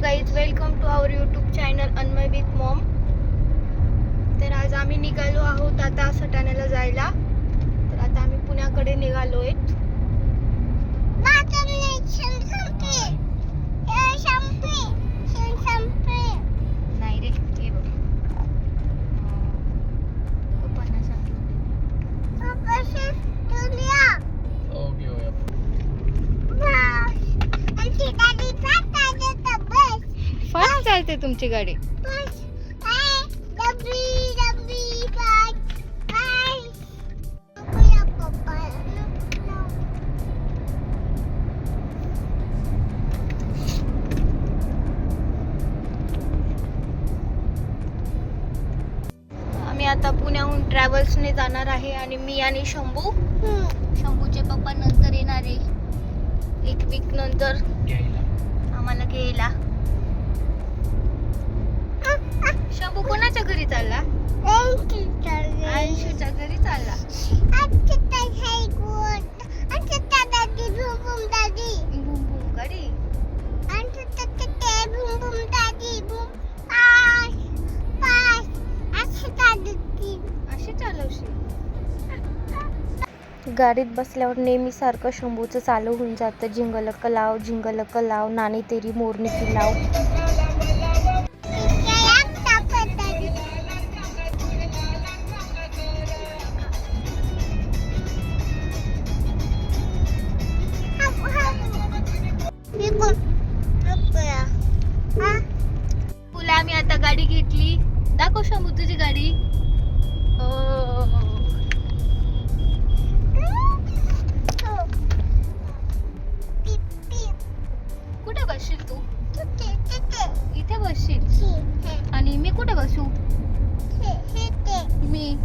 Guys, welcome to our YouTube channel Anmay with mom. तर आज आम्ही निघालो आहोत आता सटाण्याला जायला. तर आता आम्ही पुण्याकडे निघालोय. नाही रे, हे बघ फास्ट चालते तुमची गाडी. आम्ही आता पुण्याहून ट्रॅव्हल्सने जाणार आहे आणि मी आणि शंभूचे पप्पा नंतर येणार आहे, 1 वीक नंतर आम्हाला घ्यायला. शंभू कोणाच्या घरी चालला? अंशूच्या घरी चालला. बूम बूम गाडी. अशी चालवशी. गाडीत बसल्यावर नेहमी सारखं शंभूचं चालू होऊन जातं, झिंगलक लाव, नानी तेरी मोरनी की लाव. तुला आम्ही आता गाडी घेतली. दाखव शंभू तुझी गाडी. कुठे बसशील तू? इथे बसशील. आणि मी कुठे बसू? मी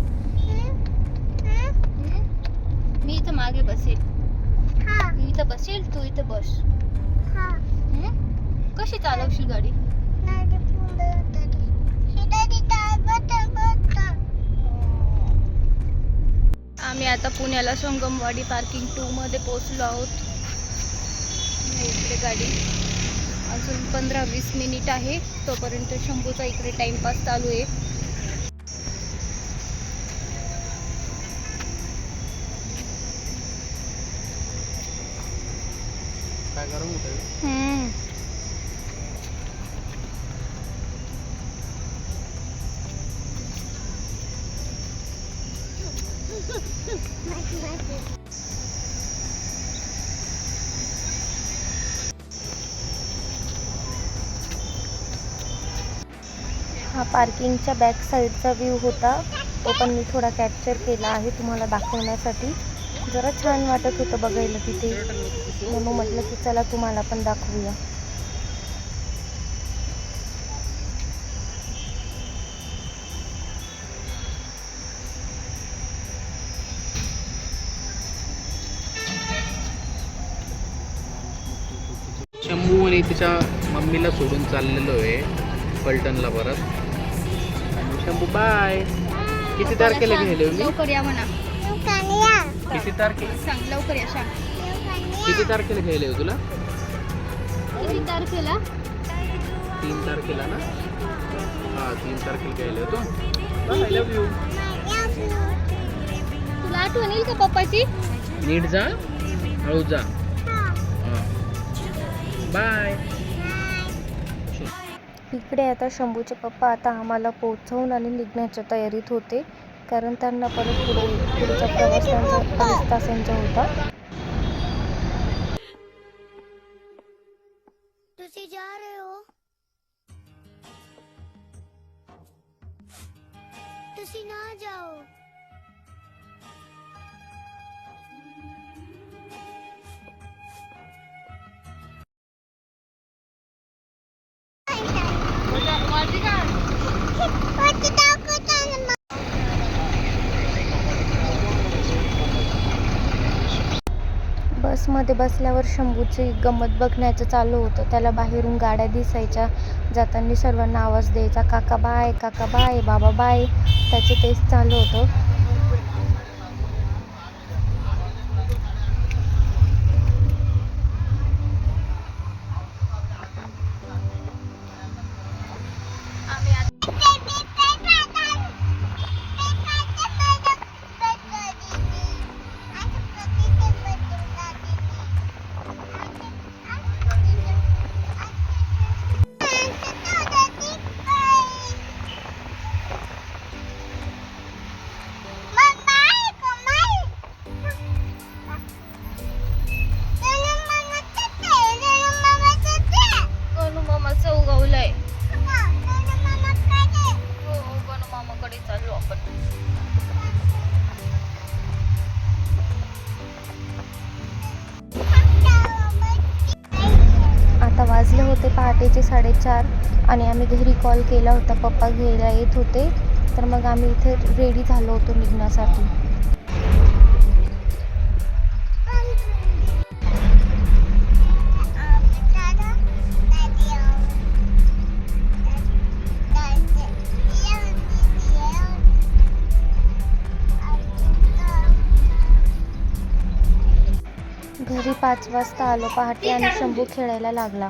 इथं मागे बसेल. मी इथं बसेल, तू इथं बस. कशी चालवशील गाडी? आम्ही आता पुण्याला संगमवाडी पार्किंग 2 मध्ये पोहोचलो आहोत. इकडे गाडी अजून 15-20 मिनिट आहे, तोपर्यंत शंभूचा इकडे टाइमपास चालू आहे. काय गरम होतंय? हा पार्किंगच्या बॅक साईडचा व्ह्यू होता, तो पण मी थोडा कॅप्चर केला आहे तुम्हाला दाखवण्यासाठी. जरा छान वाटत होतं बघायला तिथे, म्हणून म्हटलं की चला तुम्हाला पण दाखवूया. शंभू आणि तिच्या मम्मीला सोडून चाललेलो आहे पलटणला परत. आणि शंभू बाय. किती तारखेला घ्यायला मी? लवकर या म्हणा. किती तारखेला सांग, लवकर या सांग. किती तारखेला घ्यायला तुला? किती तारखेला? 3 तारखेला ना? हा, 3 तारखेला घ्यायला होतो. I love you. तुला आठवण येईल का पप्पाची? नीट जा, हळू जा. बाय. इकडे आता शंभूचे पप्पा आता आम्हाला पोहोचवून आणि निघण्याच्या तयारीत होते, कारण त्यांना परत पुढचा प्रवास त्यांचा 5 तासांचा होता. तुझे जा रहे हो? तुझे ना जाओ. बसमध्ये बसल्यावर शंभूची गंमत बघण्याचं चालू होतं. त्याला बाहेरून गाड्या दिसायच्या, जाताना सर्वांना आवाज द्यायचा, काका बाय, बाबा बाय. त्याचे तेच चालू होतं. होते पहाटेचे 4:30 आणि आम्ही घरी कॉल केला होता, पप्पा घ्यायला येत होते. तर मग आम्ही इथे रेडी झालो होतो निघण्यासाठी. घरी 5 वाजता आलो पहाटे आणि शंभू खेळायला लागला.